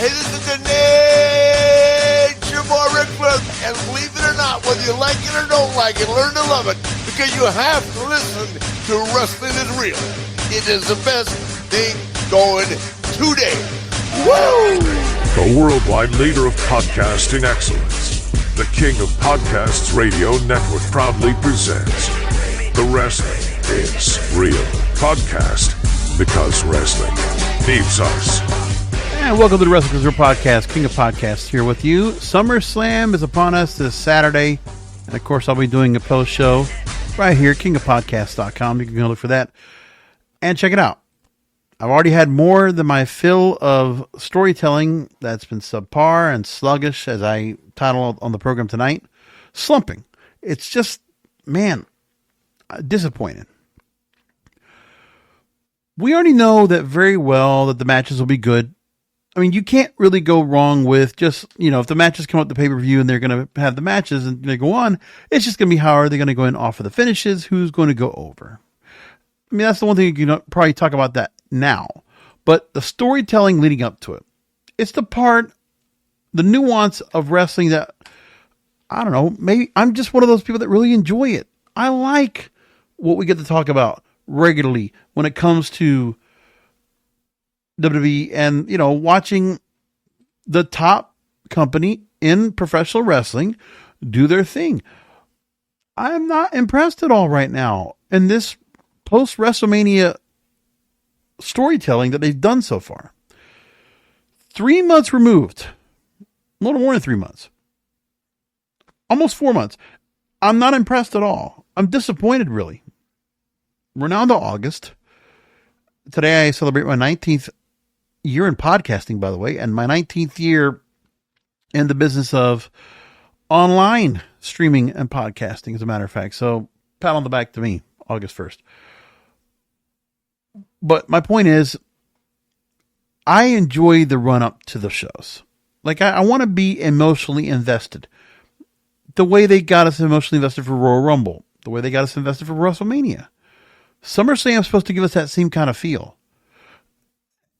Hey, this is the Nature Boy Ric Flair, and believe it or not, whether you like it or don't like it, learn to love it, because you have to listen to Wrestling is Real. It is the best thing going today. Woo! The worldwide leader of podcasting excellence, the king of podcasts radio network proudly presents The Wrestling is Real podcast, because wrestling needs us. And welcome to the Wrestling is Real podcast, king of podcasts here with you. SummerSlam is upon us this Saturday, and of course I'll be doing a post show right here, kingofpodcast.com. You can go look for that and check it out. I've already had more than my fill of storytelling that's been subpar and sluggish, as I titled on the program tonight, slumping. It's just, man, disappointing. We already know that very well that the matches will be good. I mean, you can't really go wrong with just, if the matches come up the pay-per-view and they're going to have the matches and they go on, it's just going to be how are they going to go and offer the finishes, who's going to go over. I mean, that's the one thing you can probably talk about that now. But the storytelling leading up to it, it's the nuance of wrestling that, I don't know, maybe I'm just one of those people that really enjoy it. I like what we get to talk about regularly when it comes to WWE and, watching the top company in professional wrestling do their thing. I'm not impressed at all right now in this post-WrestleMania storytelling that they've done so far. 3 months removed, a little more than 3 months, almost 4 months. I'm not impressed at all. I'm disappointed, really. We're now into August. Today I celebrate my 19th year in podcasting, by the way, and my 19th year in the business of online streaming and podcasting, as a matter of fact. So, pat on the back to me, August 1st. But my point is, I enjoy the run-up to the shows. Like, I want to be emotionally invested. The way they got us emotionally invested for Royal Rumble. The way they got us invested for WrestleMania. SummerSlam is supposed to give us that same kind of feel.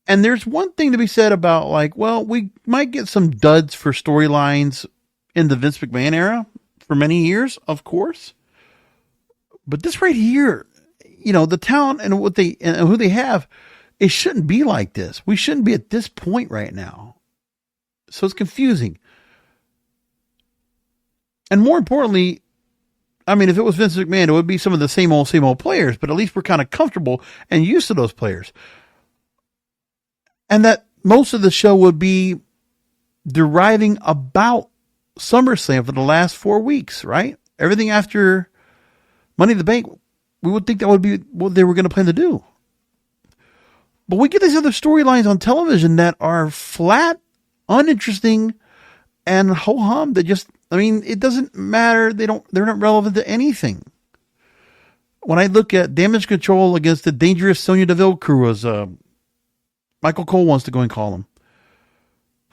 And there's one thing to be said about, we might get some duds for storylines in the Vince McMahon era for many years, of course. But this right here, the talent and who they have, it shouldn't be like this. We shouldn't be at this point right now. So it's confusing. And more importantly, I mean, if it was Vince McMahon, it would be some of the same old players, but at least we're kind of comfortable and used to those players. And that most of the show would be deriving about SummerSlam for the last 4 weeks, right? Everything after Money in the Bank, we would think that would be what they were going to plan to do. But we get these other storylines on television that are flat, uninteresting, and ho-hum that just, it doesn't matter. They're not relevant to anything. When I look at Damage Control against the Dangerous Sonya Deville crew, as Michael Cole wants to go and call them,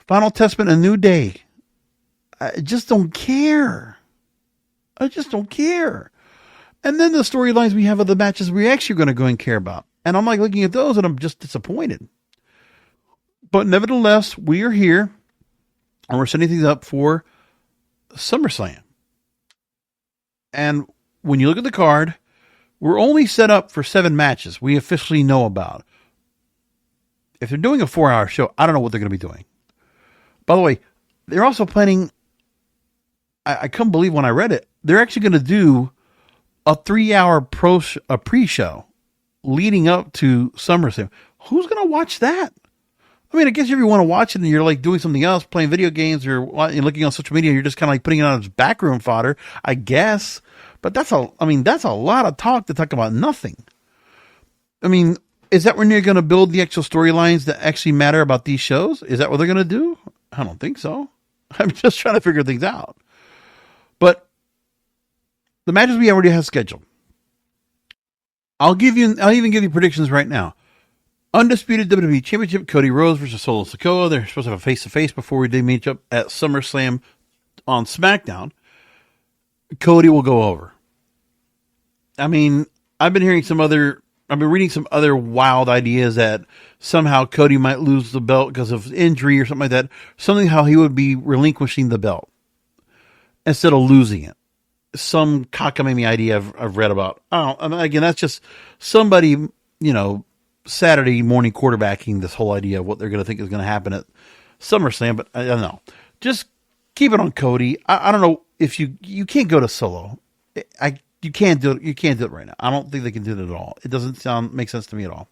Final Testament, A New Day, I just don't care. And then the storylines we have of the matches we actually are going to go and care about. And I'm looking at those and I'm just disappointed. But nevertheless, we are here and we're setting things up for SummerSlam. And when you look at the card, we're only set up for 7 matches we officially know about. If they're doing a 4-hour show, I don't know what they're going to be doing. By the way, they're also planning, I couldn't believe when I read it, they're actually going to do a 3-hour pre-show leading up to SummerSlam. Who's going to watch that? I guess if you want to watch it and you're doing something else, playing video games or you're looking on social media, you're just kind of putting it on as backroom fodder, I guess. But that's a lot of talk to talk about nothing. Is that when you're going to build the actual storylines that actually matter about these shows? Is that what they're going to do? I don't think so. I'm just trying to figure things out. But the matches we already have scheduled. I'll even give you predictions right now. Undisputed WWE Championship, Cody Rhodes versus Solo Sikoa. They're supposed to have a face-to-face before they meet up at SummerSlam on SmackDown. Cody will go over. I've been hearing some other I've been reading some other wild ideas that somehow Cody might lose the belt because of injury or something like that. Something how he would be relinquishing the belt instead of losing it. Some cockamamie idea I've read about. Again, that's just somebody, Saturday morning quarterbacking this whole idea of what they're going to think is going to happen at SummerSlam, but I don't know. Just keep it on Cody. I don't know if you can't go to Solo. You can't do it. You can't do it right now. I don't think they can do it at all. It doesn't make sense to me at all.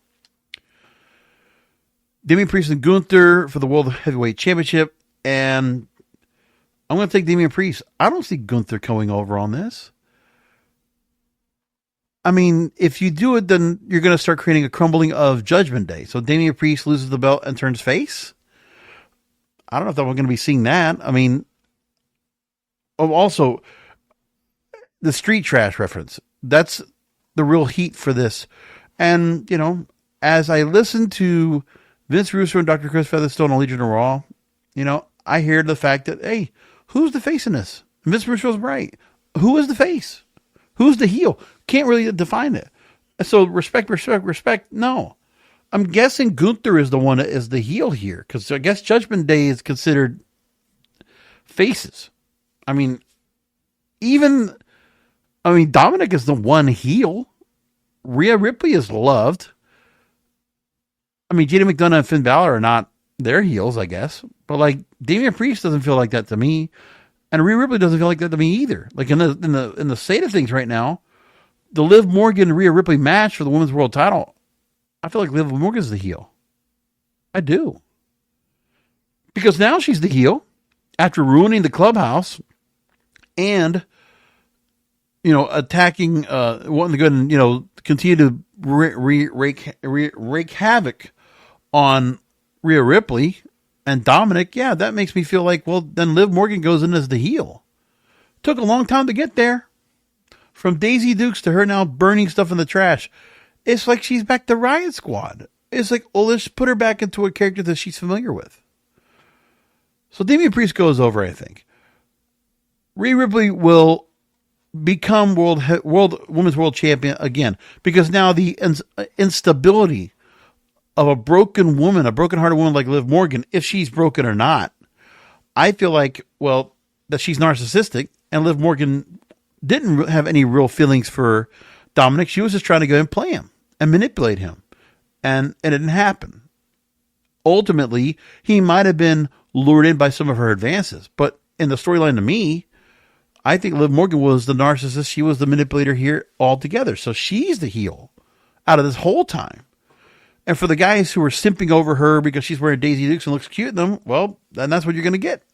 Damian Priest and Gunther for the World Heavyweight Championship, and I'm going to take Damian Priest. I don't see Gunther going over on this. I mean, if you do it, then you're going to start creating a crumbling of Judgment Day. So Damian Priest loses the belt and turns face. I don't know if we're going to be seeing that. I mean, also the street trash reference. That's the real heat for this. And, as I listen to Vince Russo and Dr. Chris Featherstone on Legion of Raw, I hear the fact that, hey, who's the face in this? And Vince Russo's right. Who is the face? Who's the heel? Can't really define it. So respect. No. I'm guessing Gunther is the one that is the heel here, because I guess Judgment Day is considered faces. Dominic is the one heel. Rhea Ripley is loved. Jada McDonough and Finn Balor are not their heels, I guess. But Damian Priest doesn't feel like that to me, and Rhea Ripley doesn't feel like that to me either. In the state of things right now, the Liv Morgan Rhea Ripley match for the Women's World Title, I feel like Liv Morgan is the heel. I do, because now she's the heel after ruining the clubhouse and attacking, wanting to go and continue to wreak havoc on Rhea Ripley and Dominic. Yeah, that makes me feel like, well, then Liv Morgan goes in as the heel. Took a long time to get there. From Daisy Dukes to her now burning stuff in the trash. It's like she's back to Riot Squad. It's like, well, let's put her back into a character that she's familiar with. So Damian Priest goes over, I think. Rhea Ripley will become women's world champion again, because now the instability of a broken-hearted woman like Liv Morgan, if she's broken or not, I feel like, well, that she's narcissistic, and Liv Morgan didn't have any real feelings for Dominic. She was just trying to go and play him and manipulate him, and it didn't happen. Ultimately, he might have been lured in by some of her advances, but in the storyline to me, I think Liv Morgan was the narcissist. She was the manipulator here altogether. So she's the heel out of this whole time. And for the guys who are simping over her because she's wearing Daisy Dukes and looks cute in them, well, then that's what you're going to get.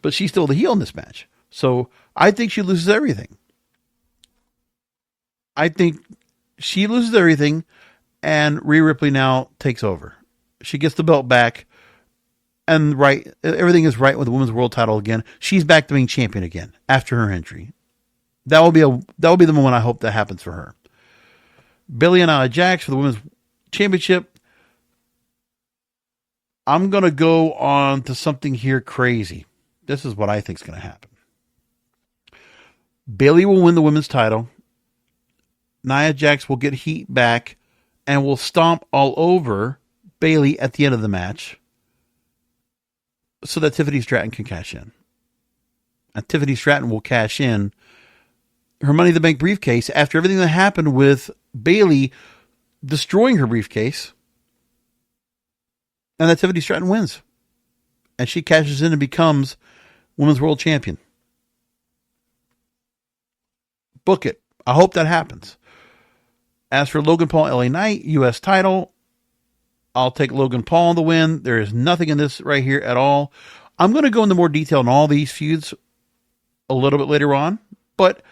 But she's still the heel in this match. So I think she loses everything. I think she loses everything, and Rhea Ripley now takes over. She gets the belt back, and everything is right with the Women's World Title again. She's back to being champion again after her injury. That will be the moment I hope that happens for her. Bayley and Nia Jax for the Women's Championship. I'm going to go on to something here crazy. This is what I think is going to happen. Bayley will win the women's title. Nia Jax will get heat back and will stomp all over Bayley at the end of the match so that Tiffany Stratton can cash in. And Tiffany Stratton will cash in her Money in the Bank briefcase after everything that happened with Bayley destroying her briefcase. And that Tiffany Stratton wins. And she cashes in and becomes Women's World Champion. Book it. I hope that happens. As for Logan Paul, LA Knight, U.S. title, I'll take Logan Paul on the win. There is nothing in this right here at all. I'm going to go into more detail on all these feuds a little bit later on, but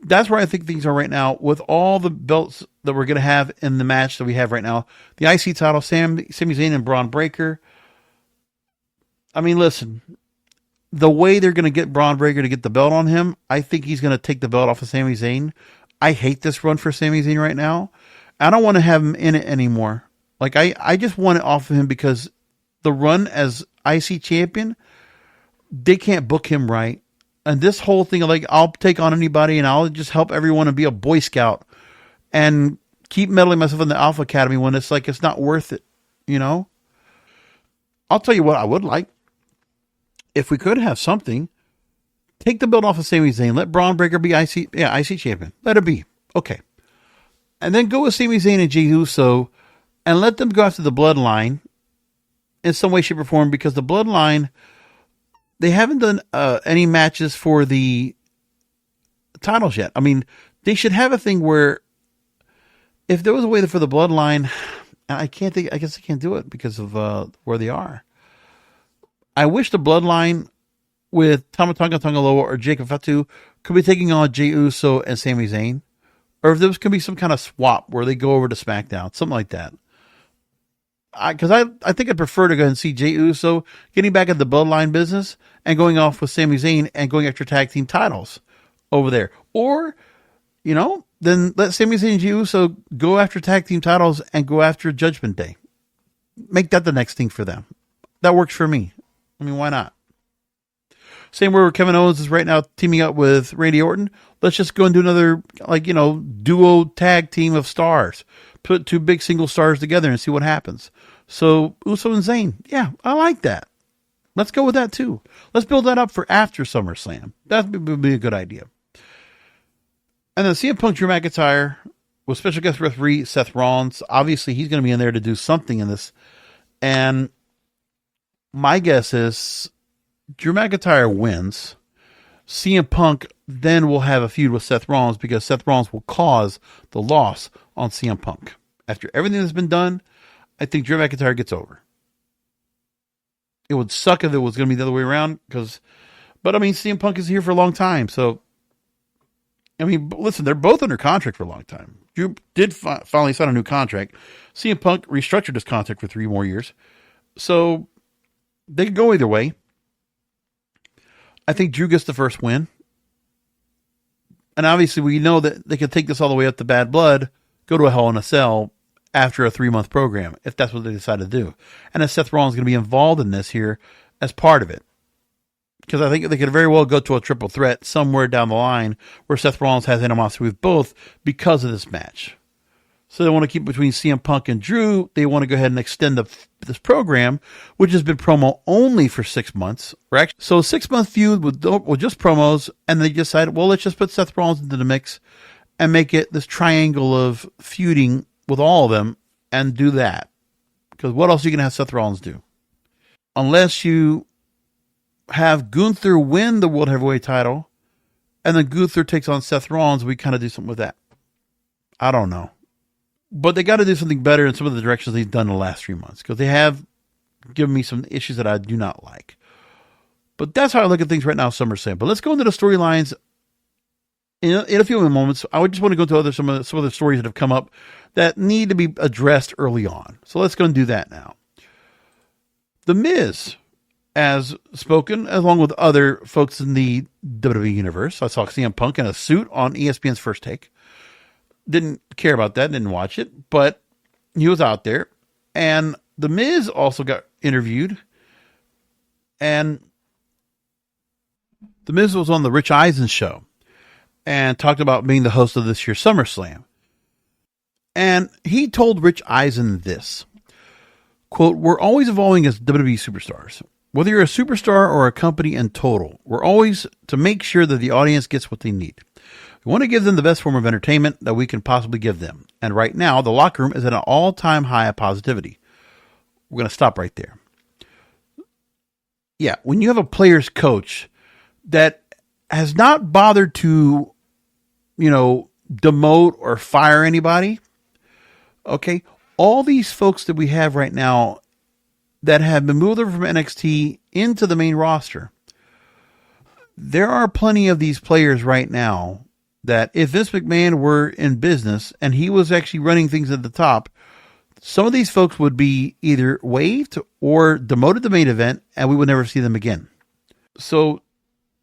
that's where I think things are right now with all the belts that we're going to have in the match that we have right now. The IC title, Sami Zayn and Bron Breaker. I mean, listen, the way they're going to get Bron Breaker to get the belt on him, I think he's going to take the belt off of Sami Zayn. I hate this run for Sami Zayn right now. I don't want to have him in it anymore. Like, I just want it off of him because the run as IC champion, they can't book him right. And this whole thing of like, I'll take on anybody and I'll just help everyone and be a Boy Scout and keep meddling myself in the Alpha Academy when it's like it's not worth it, you know? I'll tell you what I would like. If we could have something, take the belt off of Sami Zayn. Let Bron Breaker be IC champion. Let it be. Okay. And then go with Sami Zayn and Jey Uso and let them go after the Bloodline in some way, shape, or form, because the Bloodline, they haven't done any matches for the titles yet. I mean, they should have a thing where if there was a way for the Bloodline, I guess I can't do it because of where they are. I wish the Bloodline with Tama Tonga Loa or Jacob Fatu could be taking on Jey Uso and Sami Zayn. Or if there could be some kind of swap where they go over to SmackDown. Something like that. Because I think I'd prefer to go and see Jey Uso getting back at the Bloodline business and going off with Sami Zayn and going after tag team titles over there. Or, you know, then let Sami Zayn and Jey Uso go after tag team titles and go after Judgment Day. Make that the next thing for them. That works for me. I mean, why not? Same where Kevin Owens is right now teaming up with Randy Orton. Let's just go and do another, duo tag team of stars. Put two big single stars together and see what happens. So, Uso and Zayn. Yeah, I like that. Let's go with that too. Let's build that up for after SummerSlam. That would be a good idea. And then CM Punk, Drew McIntyre with special guest referee Seth Rollins. Obviously, he's going to be in there to do something in this. And my guess is Drew McIntyre wins. CM Punk then will have a feud with Seth Rollins because Seth Rollins will cause the loss on CM Punk. After everything that's been done, I think Drew McIntyre gets over. It would suck if it was going to be the other way around but I mean, CM Punk is here for a long time. So, I mean, listen, they're both under contract for a long time. Drew did finally sign a new contract. CM Punk restructured his contract for 3 more years. So, they could go either way. I think Drew gets the first win. And obviously we know that they could take this all the way up to Bad Blood, go to a Hell in a Cell after a 3-month program, if that's what they decide to do. And as Seth Rollins is going to be involved in this here as part of it. Because I think they could very well go to a triple threat somewhere down the line where Seth Rollins has animosity with both because of this match. So they want to keep between CM Punk and Drew. They want to go ahead and extend this program, which has been promo only for 6 months. So a 6-month feud with just promos, and they decided, well, let's just put Seth Rollins into the mix and make it this triangle of feuding with all of them and do that. Because what else are you going to have Seth Rollins do? Unless you have Gunther win the World Heavyweight title, and then Gunther takes on Seth Rollins, we kind of do something with that. I don't know. But they got to do something better in some of the directions they've done in the last 3 months, because they have given me some issues that I do not like. But that's how I look at things right now, SummerSlam. But let's go into the storylines in a few moments. I would just want to go to some of the stories that have come up that need to be addressed early on. So let's go and do that now. The Miz has spoken, along with other folks in the WWE universe. I saw CM Punk in a suit on ESPN's First Take. Didn't care about that, didn't watch it, but he was out there. And The Miz also got interviewed. And The Miz was on the Rich Eisen show and talked about being the host of this year's SummerSlam. And he told Rich Eisen this, quote, "We're always evolving as WWE superstars. Whether you're a superstar or a company in total, we're always to make sure that the audience gets what they need. We want to give them the best form of entertainment that we can possibly give them. And right now, the locker room is at an all-time high of positivity." We're going to stop right there. Yeah, when you have a player's coach that has not bothered to, demote or fire anybody, okay, all these folks that we have right now that have been moved over from NXT into the main roster, there are plenty of these players right now that if Vince McMahon were in business and he was actually running things at the top, some of these folks would be either waived or demoted to the main event and we would never see them again. So,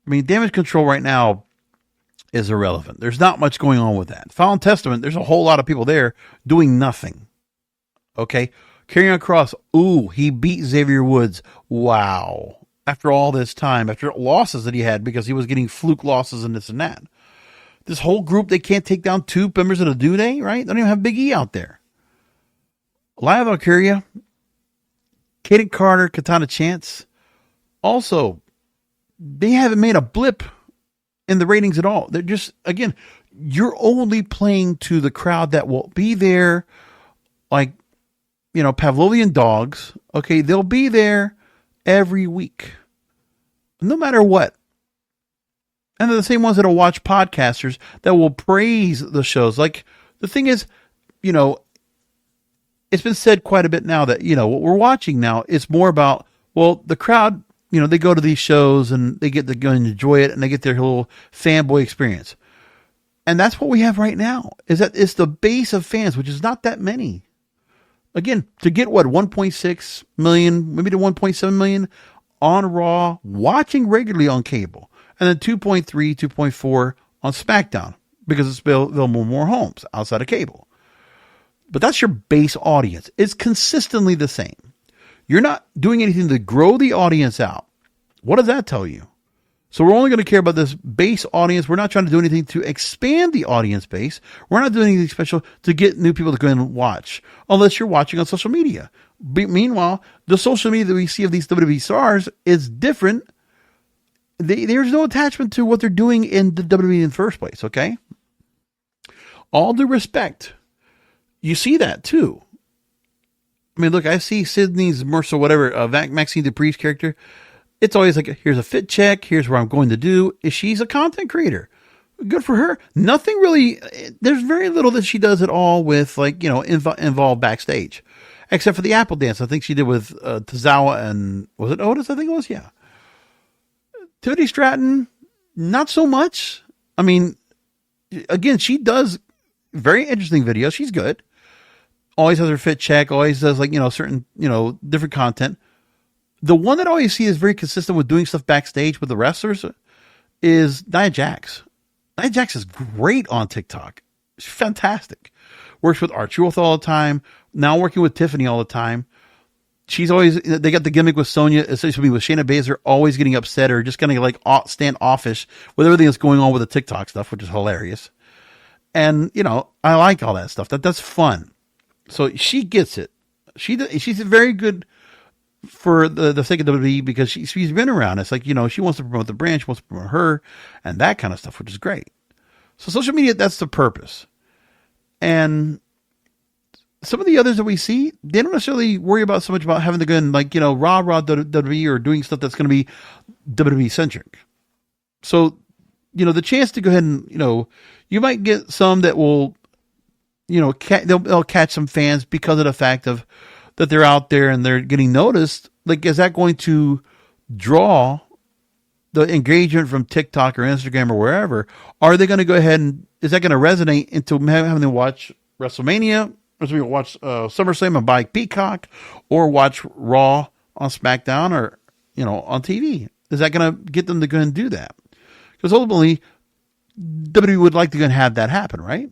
Damage Control right now is irrelevant. There's not much going on with that. Fallen Testament, there's a whole lot of people there doing nothing. Okay? Karrion Kross, he beat Xavier Woods. Wow. After all this time, after losses that he had because he was getting fluke losses and this and that. This whole group, they can't take down 2 members of the New Day, right? They don't even have Big E out there. Live Valkyria, Kaden Carter, Katana Chance. Also, they haven't made a blip in the ratings at all. They're just, again, you're only playing to the crowd that will be there, like, Pavlovian dogs. Okay, they'll be there every week, no matter what. And they're the same ones that'll watch podcasters that will praise the shows. Like, the thing is, it's been said quite a bit now that, what we're watching now is more about, well, the crowd, they go to these shows and they get to go and enjoy it and they get their little fanboy experience. And that's what we have right now, is that it's the base of fans, which is not that many. Again, to get 1.6 million, maybe to 1.7 million on Raw, watching regularly on cable. And then 2.3, 2.4 on SmackDown, because it's available more homes outside of cable. But that's your base audience. It's consistently the same. You're not doing anything to grow the audience out. What does that tell you? So we're only going to care about this base audience. We're not trying to do anything to expand the audience base. We're not doing anything special to get new people to go and watch, unless you're watching on social media. Meanwhile, the social media that we see of these WWE stars is different. There's no attachment to what they're doing in the WWE in the first place, okay? All due respect, you see that too. I mean, look, I see Sydney's Mercer, whatever, Maxine Dupree's character. It's always like, here's a fit check. Here's what I'm going to do. She's a content creator. Good for her. Nothing really, there's very little that she does at all with, like, involved backstage. Except for the Apple Dance. I think she did with Tozawa and, was it Otis? I think it was, yeah. Tiffany Stratton, not so much. I mean, again, she does very interesting videos. She's good. Always has her fit check. Always does, like, certain, different content. The one that I always see is very consistent with doing stuff backstage with the wrestlers is Nia Jax. Nia Jax is great on TikTok. She's fantastic. Works with R-Truth all the time. Now working with Tiffany all the time. She's always, they got the gimmick with Sonya, especially with Shayna Baszler, always getting upset or just kind of like standoffish with everything that's going on with the TikTok stuff, which is hilarious. And, I like all that stuff. That's fun. So she gets it. She's very good for the sake of WWE because she's been around. It's like, she wants to promote the brand, she wants to promote her and that kind of stuff, which is great. So social media, that's the purpose. And some of the others that we see, they don't necessarily worry about so much about having to go in, like, raw WWE or doing stuff that's going to be WWE centric. So, the chance to go ahead and, you might get some that will, they'll catch some fans because of the fact of that they're out there and they're getting noticed. Like, is that going to draw the engagement from TikTok or Instagram or wherever? Are they going to go ahead and, is that going to resonate into having to watch WrestleMania? As we watch SummerSlam and buy Peacock, or watch Raw on SmackDown, or on TV. Is that going to get them to go and do that? Because ultimately, WWE would like to go and have that happen, right?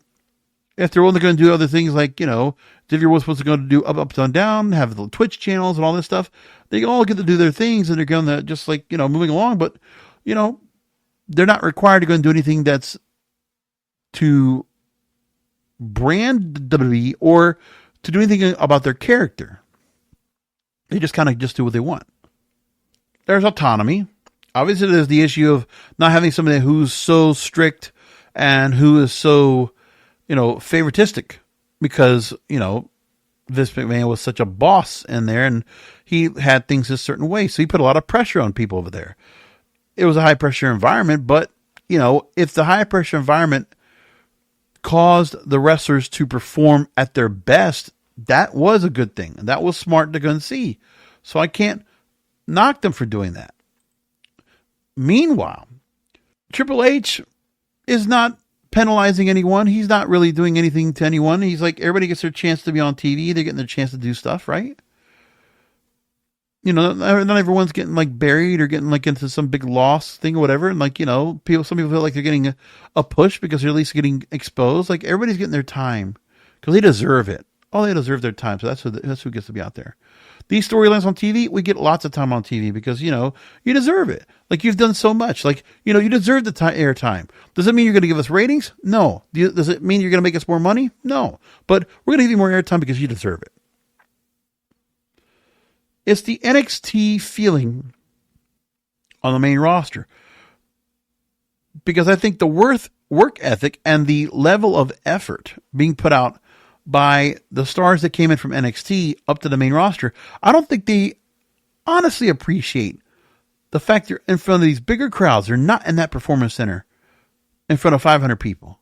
If they're only going to do other things like Divya was supposed to go to do up, down, down, have the Twitch channels and all this stuff. They all get to do their things and they're going to just like moving along, but they're not required to go and do anything that's to brand WWE or to do anything about their character. They just kind of just do what they want. There's autonomy. Obviously, there's the issue of not having somebody who's so strict and who is so, favoritistic because, Vince McMahon was such a boss in there and he had things a certain way. So he put a lot of pressure on people over there. It was a high pressure environment, but, if the high pressure environment caused the wrestlers to perform at their best, that was a good thing. That was smart to go and see. So I can't knock them for doing that. Meanwhile, Triple H is not penalizing anyone. He's not really doing anything to anyone. He's like, everybody gets their chance to be on TV. They're getting their chance to do stuff, right? Not everyone's getting like buried or getting like into some big loss thing or whatever. And like, some people feel like they're getting a push because they're at least getting exposed. Like everybody's getting their time because they deserve it. Oh, they deserve their time. So that's who gets to be out there. These storylines on TV, we get lots of time on TV because, you deserve it. Like, you've done so much. Like, you deserve the airtime. Does it mean you're going to give us ratings? No. Does it mean you're going to make us more money? No. But we're going to give you more airtime because you deserve it. It's the NXT feeling on the main roster. Because I think the work ethic and the level of effort being put out by the stars that came in from NXT up to the main roster, I don't think they honestly appreciate the fact they're in front of these bigger crowds. They're not in that performance center in front of 500 people.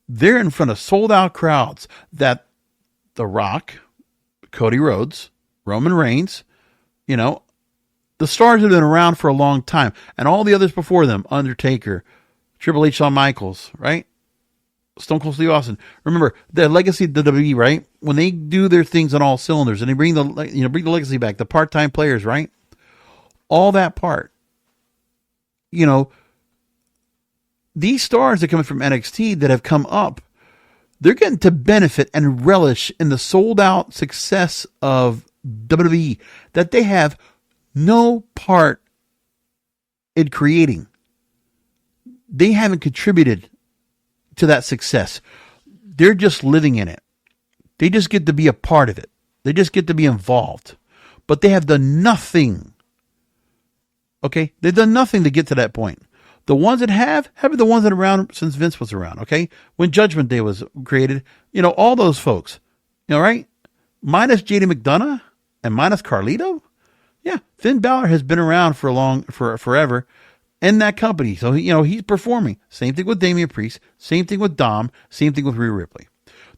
They're in front of sold out crowds that The Rock, Cody Rhodes, Roman Reigns, the stars have been around for a long time, and all the others before them, Undertaker, Triple H, Shawn Michaels, right? Stone Cold Steve Austin. Remember the legacy of the WWE, right? When they do their things on all cylinders and they bring the legacy back, the part-time players, right? All that part. These stars that come in from NXT that have come up, they're getting to benefit and relish in the sold-out success of WWE that they have no part in creating. They haven't contributed to that success. They're just living in it. They just get to be a part of it. They just get to be involved. But they have done nothing. Okay? They've done nothing to get to that point. The ones that have been the ones that are around since Vince was around. Okay? When Judgment Day was created, all those folks. Right? Minus JD McDonough and minus Carlito. Yeah, Finn Balor has been around for forever in that company. So, he's performing. Same thing with Damian Priest. Same thing with Dom. Same thing with Rhea Ripley.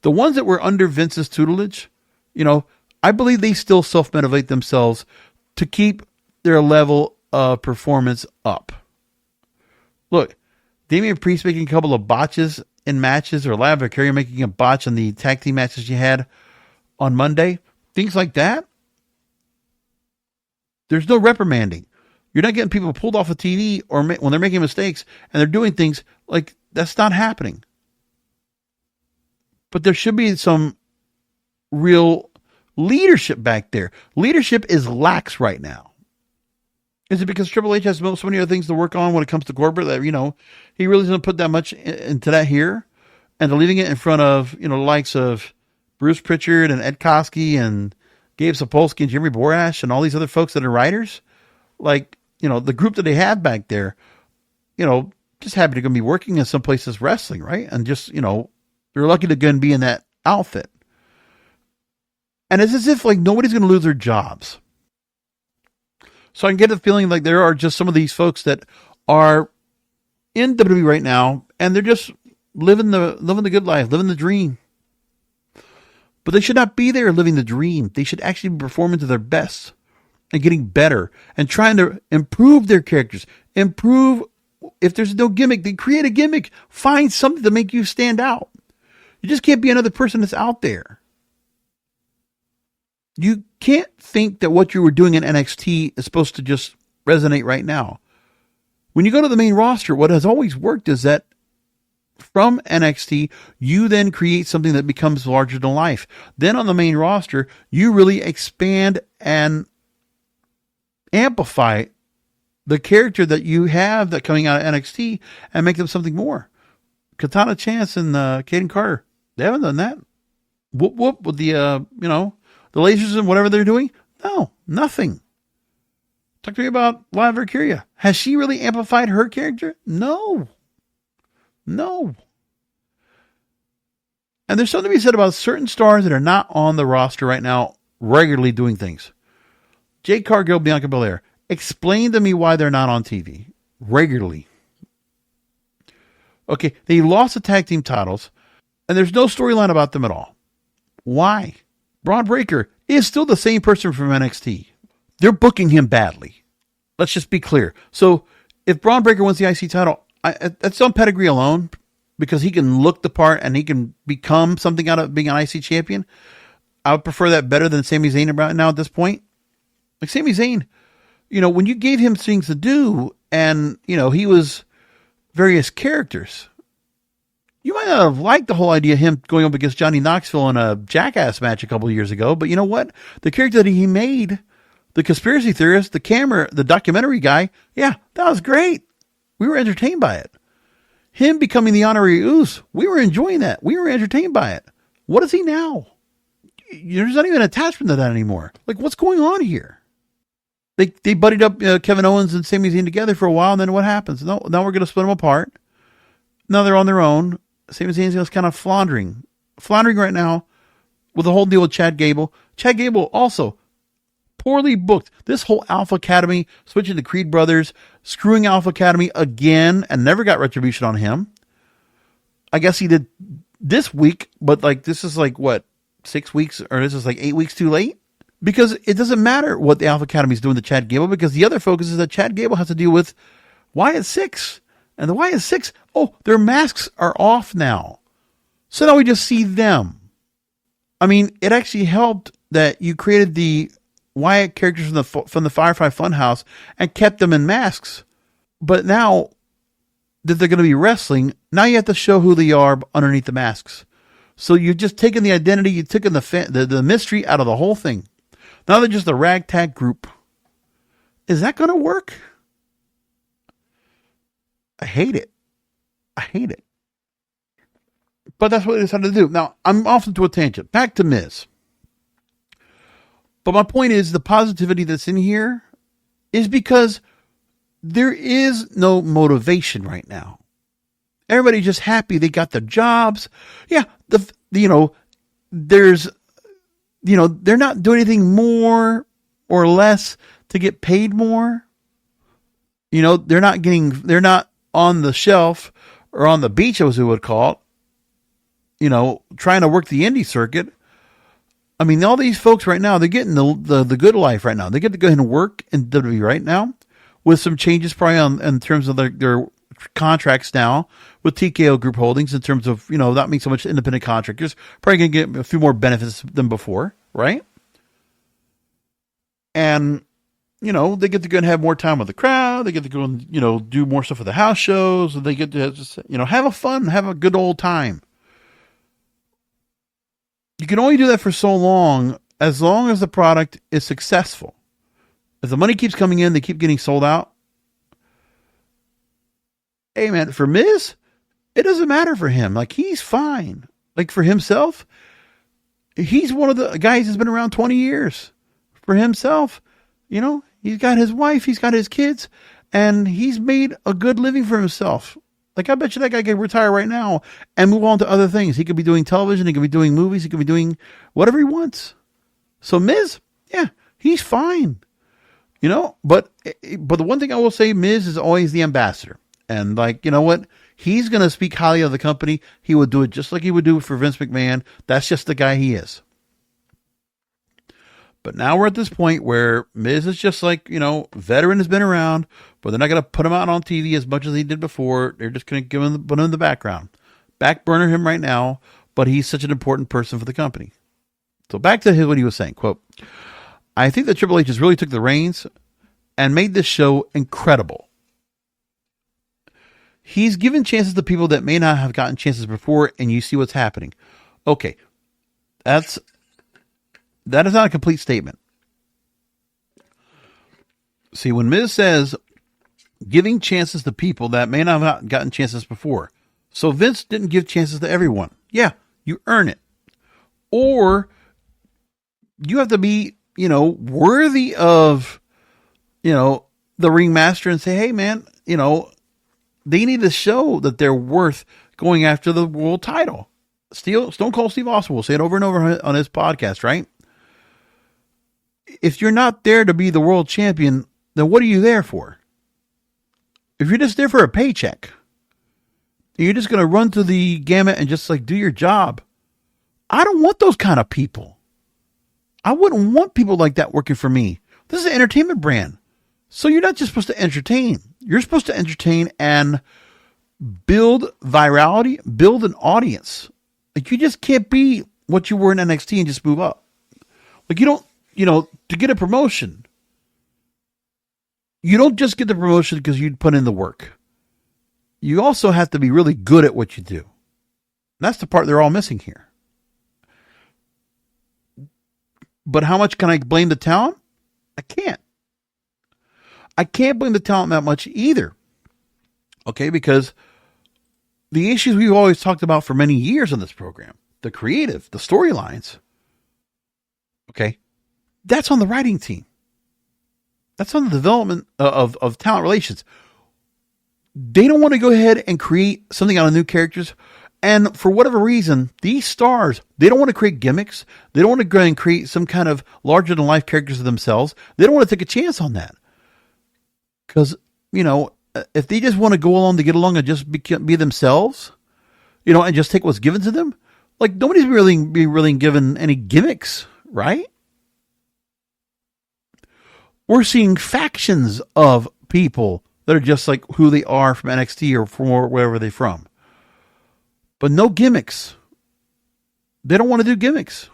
The ones that were under Vince's tutelage, I believe they still self-motivate themselves to keep their level of performance up. Look, Damian Priest making a couple of botches in matches, or Liv Morgan making a botch in the tag team matches you had on Monday. Things like that. There's no reprimanding. You're not getting people pulled off of TV or when they're making mistakes and they're doing things like that's not happening. But there should be some real leadership back there. Leadership is lax right now. Is it because Triple H has so many other things to work on when it comes to corporate that, he really doesn't put that much into that here? And leaving it in front of, the likes of Bruce Pritchard and Ed Koskey and Gabe Sapolsky and Jimmy Borash and all these other folks that are writers, like, the group that they have back there, just happy to be working in some places wrestling, right? And just, they're lucky to go and be in that outfit. And it's as if like nobody's going to lose their jobs. So I can get the feeling like there are just some of these folks that are in WWE right now and they're just living the good life, living the dream. But they should not be there living the dream. They should actually be performing to their best and getting better and trying to improve their characters. Improve. If there's no gimmick, then create a gimmick. Find something to make you stand out. You just can't be another person that's out there. You can't think that what you were doing in NXT is supposed to just resonate right now. When you go to the main roster, what has always worked is that from NXT, you then create something that becomes larger than life. Then on the main roster, you really expand and amplify the character that you have that coming out of NXT and make them something more. Katana Chance and Kaden Carter, they haven't done that. Whoop whoop with the the lasers and whatever they're doing. No, nothing. Talk to me about Liv Morgan. Has she really amplified her character? No. And there's something to be said about certain stars that are not on the roster right now, regularly doing things. Jade Cargill, Bianca Belair. Explain to me why they're not on TV regularly. Okay, they lost the tag team titles, and there's no storyline about them at all. Why? Bron Breaker is still the same person from NXT. They're booking him badly. Let's just be clear. So if Bron Breaker wins the IC title, that's on pedigree alone, because he can look the part and he can become something out of being an IC champion. I would prefer that better than Sami Zayn right now at this point. Like Sami Zayn, when you gave him things to do and, he was various characters, You might not have liked the whole idea of him going up against Johnny Knoxville in a Jackass match a couple of years ago, but you know what? The character that he made, the conspiracy theorist, the documentary guy, yeah, that was great. We were entertained by it. Him becoming the honorary Uce, we were enjoying that. We were entertained by it. What is he now? There's not even an attachment to that anymore. Like, what's going on here? They buddied up Kevin Owens and Sami Zayn together for a while, and then what happens? No, now we're going to split them apart. Now they're on their own. Sami Zayn's just kind of floundering right now with the whole deal with Chad Gable. Chad Gable also poorly booked. This whole Alpha Academy, switching to Creed Brothers, screwing Alpha Academy again, and never got retribution on him. I guess he did this week, but like this is like what, 6 weeks, or this is like 8 weeks too late? Because it doesn't matter what the Alpha Academy is doing to Chad Gable, because the other focus is that Chad Gable has to deal with Wyatt 6. And the Wyatt 6, oh, their masks are off now. So now we just see them. I mean, it actually helped that you created the Wyatt characters from the Firefly Funhouse and kept them in masks. But now that they're going to be wrestling, now you have to show who they are underneath the masks. So you've just taken the identity, you've taken the mystery out of the whole thing. Now they're just a ragtag group. Is that going to work? I hate it. But that's what they decided to do. Now, I'm off into a tangent. Back to Miz. But my point is, the positivity that's in here is because there is no motivation right now. Everybody's just happy they got their jobs. Yeah, they're not doing anything more or less to get paid more. They're not on the shelf or on the beach, as we would call it, trying to work the indie circuit. I mean, all these folks right now, they're getting the good life right now. They get to go ahead and work in WWE right now with some changes probably in terms of their contracts now with TKO Group Holdings in terms of, not being so much independent contractors. Probably going to get a few more benefits than before, right? And they get to go and have more time with the crowd. They get to go and, do more stuff with the house shows. They get to just, have a good old time. You can only do that for so long as the product is successful. If the money keeps coming in, they keep getting sold out. Hey, man, for Miz, it doesn't matter for him. Like, he's fine. Like, for himself, he's one of the guys who's been around 20 years. For himself, he's got his wife, he's got his kids, and he's made a good living for himself. Like, I bet you that guy could retire right now and move on to other things. He could be doing television, he could be doing movies, he could be doing whatever he wants. So Miz, yeah, he's fine. But the one thing I will say, Miz is always the ambassador. And like, you know what? He's going to speak highly of the company. He would do it just like he would do for Vince McMahon. That's just the guy he is. But now we're at this point where Miz is just like, veteran has been around, but they're not going to put him out on TV as much as he did before. They're just going to put him in the background. Back burner him right now, but he's such an important person for the company. So back to what he was saying, quote, I think that Triple H has really took the reins and made this show incredible. He's given chances to people that may not have gotten chances before, and you see what's happening. Okay, that is not a complete statement. See, when Miz says giving chances to people that may not have gotten chances before, so Vince didn't give chances to everyone. Yeah, you earn it. Or you have to be, worthy of, the ringmaster and say, hey, man, they need to show that they're worth going after the world title. Stone Cold Steve Austin will say it over and over on his podcast, right? If you're not there to be the world champion, then what are you there for? If you're just there for a paycheck, and you're just going to run through the gamut and just like do your job, I don't want those kind of people. I wouldn't want people like that working for me. This is an entertainment brand. So you're not just supposed to entertain. You're supposed to entertain and build virality, build an audience. Like, you just can't be what you were in NXT and just move up. Like, you don't, to get a promotion, you don't just get the promotion because you put in the work. You also have to be really good at what you do. That's the part they're all missing here. But how much can I blame the talent? I can't. I can't blame the talent that much either. Okay, because the issues we've always talked about for many years on this program, the creative, the storylines, okay, that's on the writing team. That's on the development of talent relations. They don't want to go ahead and create something out of new characters. And for whatever reason, these stars, they don't want to create gimmicks. They don't want to go and create some kind of larger than life characters of themselves. They don't want to take a chance on that. Because, you know, if they just want to go along to get along and just be themselves, you know, and just take what's given to them, like nobody's really given any gimmicks, right? We're seeing factions of people that are just like who they are from NXT or from wherever they're from. But no gimmicks. They don't want to do gimmicks.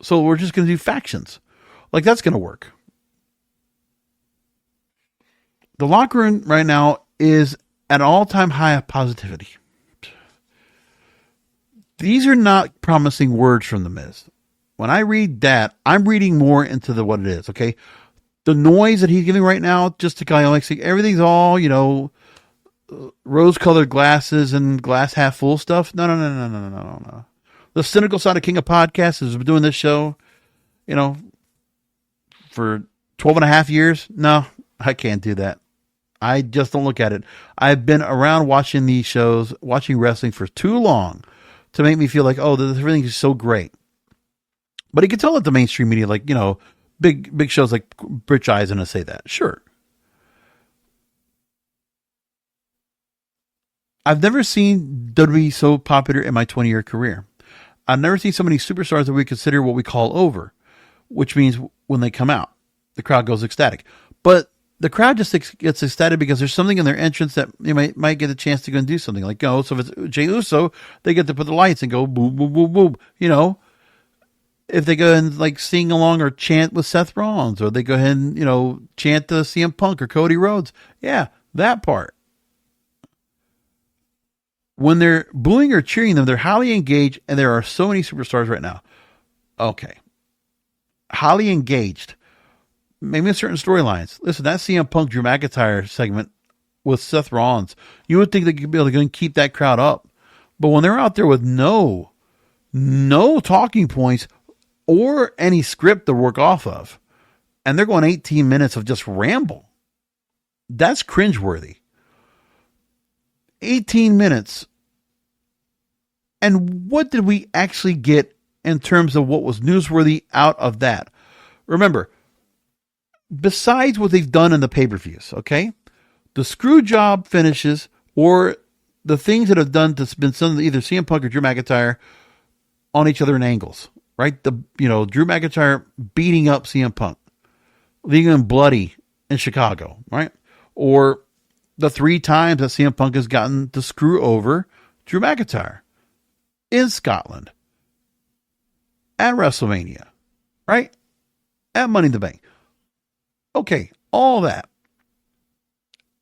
So we're just going to do factions. Like that's going to work. The locker room right now is at an all-time high of positivity. These are not promising words from The Miz. When I read that, I'm reading more into what it is, okay? The noise that he's giving right now, just to kind of like see everything's all, you know, rose-colored glasses and glass half full stuff. No. The cynical side of King of Podcasts has been doing this show, you know, for 12 and a half years. No, I can't do that. I just don't look at it. I've been around watching these shows, watching wrestling for too long to make me feel like, oh, everything is so great. But you can tell that the mainstream media, like, you know, big shows like Rich Eisen to say that. Sure. I've never seen WWE so popular in my 20-year career. I've never seen so many superstars that we consider what we call over, which means when they come out, the crowd goes ecstatic. But the crowd just gets ecstatic because there's something in their entrance that they might get a chance to go and do something. Like, you know, so if it's Jey Uso, they get to put the lights and go boom, boom, boom, boom. You know, if they go and like sing along or chant with Seth Rollins, or they go ahead and, you know, chant the CM Punk or Cody Rhodes. Yeah, that part. When they're booing or cheering them, they're highly engaged, and there are so many superstars right now. Okay. Highly engaged. Maybe in certain storylines. Listen, that CM Punk Drew McIntyre segment with Seth Rollins, you would think they could be able to go and keep that crowd up. But when they're out there with no talking points or any script to work off of, and they're going 18 minutes of just ramble, that's cringeworthy. 18 minutes. And what did we actually get in terms of what was newsworthy out of that? Remember, besides what they've done in the pay-per-views, okay? The screw job finishes, or the things that have done to been some either CM Punk or Drew McIntyre on each other in angles, right? Drew McIntyre beating up CM Punk, leaving him bloody in Chicago, right? Or the 3 times that CM Punk has gotten to screw over Drew McIntyre in Scotland, at WrestleMania, right? At Money in the Bank. Okay, all that.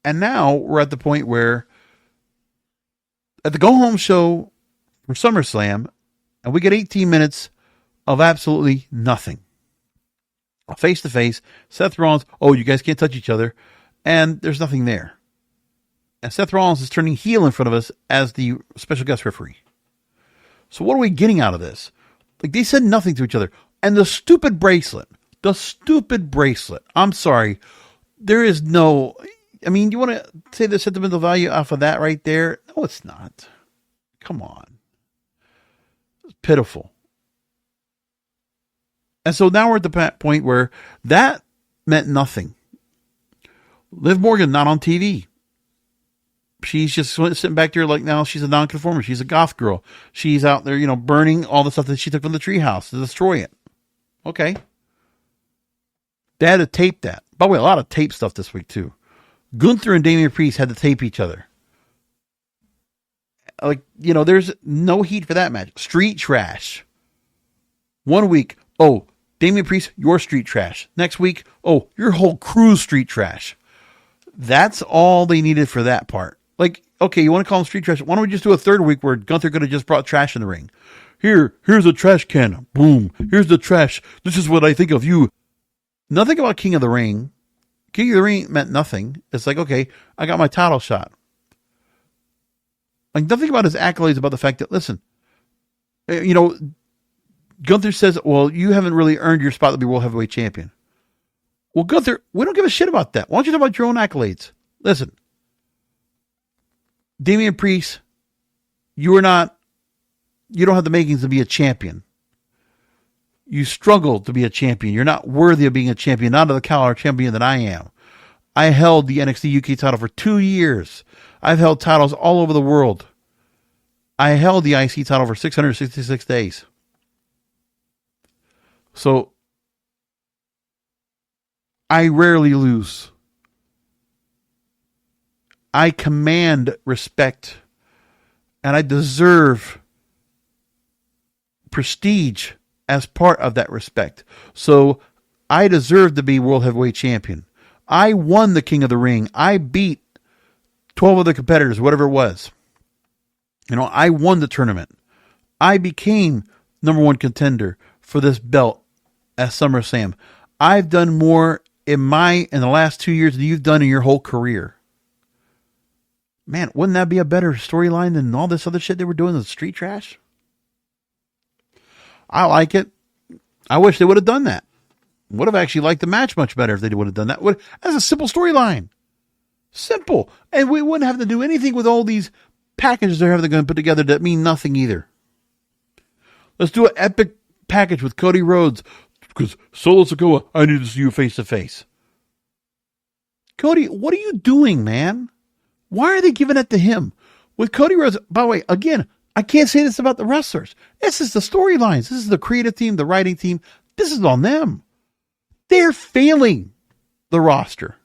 And now we're at the point where at the go-home show for SummerSlam, and we get 18 minutes of absolutely nothing. Face-to-face, Seth Rollins, oh, you guys can't touch each other, and there's nothing there. And Seth Rollins is turning heel in front of us as the special guest referee. So what are we getting out of this? Like, they said nothing to each other. And the stupid bracelet, I'm sorry. There is no, I mean, you want to say the sentimental value off of that right there? No, it's not. Come on. It's pitiful. And so now we're at the point where that meant nothing. Liv Morgan not on TV. She's just sitting back there like now she's a nonconformist. She's a goth girl. She's out there, you know, burning all the stuff that she took from the treehouse to destroy it. Okay. They had to tape that. By the way, a lot of tape stuff this week too. Gunther and Damian Priest had to tape each other. Like, you know, there's no heat for that match. Street trash. 1 week, oh, Damian Priest, you're street trash. Next week, oh, your whole crew's street trash. That's all they needed for that part. Like, okay, you want to call them street trash? Why don't we just do a third week where Gunther could have just brought trash in the ring? Here's a trash can. Boom. Here's the trash. This is what I think of you. Nothing about King of the Ring. King of the Ring meant nothing. It's like, okay, I got my title shot. Like, nothing about his accolades about the fact that, listen, Gunther says, well, you haven't really earned your spot to be World Heavyweight Champion. Well, Gunther, we don't give a shit about that. Why don't you talk about your own accolades? Listen, Damian Priest, you don't have the makings to be a champion. You struggle to be a champion. You're not worthy of being a champion, not of the caliber champion that I am. I held the NXT UK title for 2 years. I've held titles all over the world. I held the IC title for 666 days. So, I rarely lose. I command respect, and I deserve prestige as part of that respect. So, I deserve to be World Heavyweight Champion. I won the King of the Ring. I beat 12 other competitors, whatever it was. I won the tournament. I became number one contender for this belt at SummerSlam. I've done more in the last 2 years than you've done in your whole career. Man, wouldn't that be a better storyline than all this other shit they were doing in the street trash? I like it. I wish they would have done that. Would have actually liked the match much better if they would have done that. That's a simple storyline. Simple. And we wouldn't have to do anything with all these packages they're going to put together that mean nothing either. Let's do an epic package with Cody Rhodes. Because Solo Sikoa, I need to see you face to face. Cody, what are you doing, man? Why are they giving it to him? With Cody Rhodes, by the way, again, I can't say this about the wrestlers. This is the storylines. This is the creative team, the writing team. This is on them. They're failing the roster.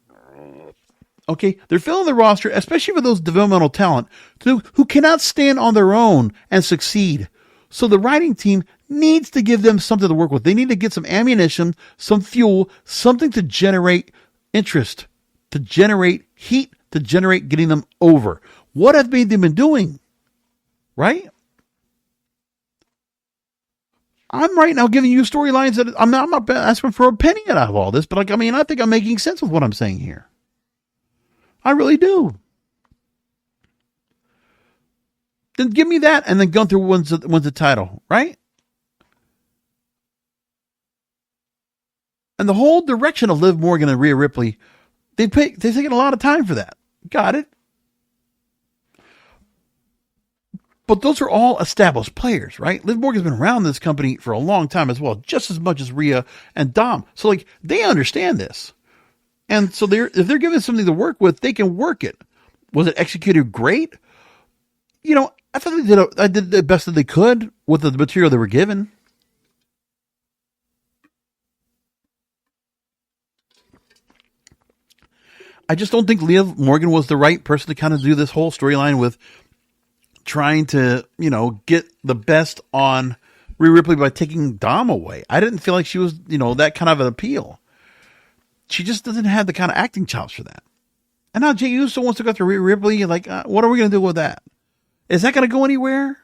Okay? They're failing the roster, especially for those developmental talent who cannot stand on their own and succeed. So the writing team needs to give them something to work with. They need to get some ammunition, some fuel, something to generate interest, to generate heat, to generate getting them over. What have they been doing? Right? I'm right now giving you storylines that I'm not asking for a penny out of all this, but I think I'm making sense with what I'm saying here. I really do. Then give me that, and then Gunther wins the title, right? And the whole direction of Liv Morgan and Rhea Ripley, they've taken a lot of time for that. Got it. But those are all established players, right? Liv Morgan's been around this company for a long time as well, just as much as Rhea and Dom. So, they understand this. And so if they're given something to work with, they can work it. Was it executed great? I thought they did the best that they could with the material they were given. I just don't think Liv Morgan was the right person to kind of do this whole storyline with trying to, get the best on Rhea Ripley by taking Dom away. I didn't feel like she was, that kind of an appeal. She just doesn't have the kind of acting chops for that. And now Jey Uso wants to go through Rhea Ripley. What are we going to do with that? Is that going to go anywhere?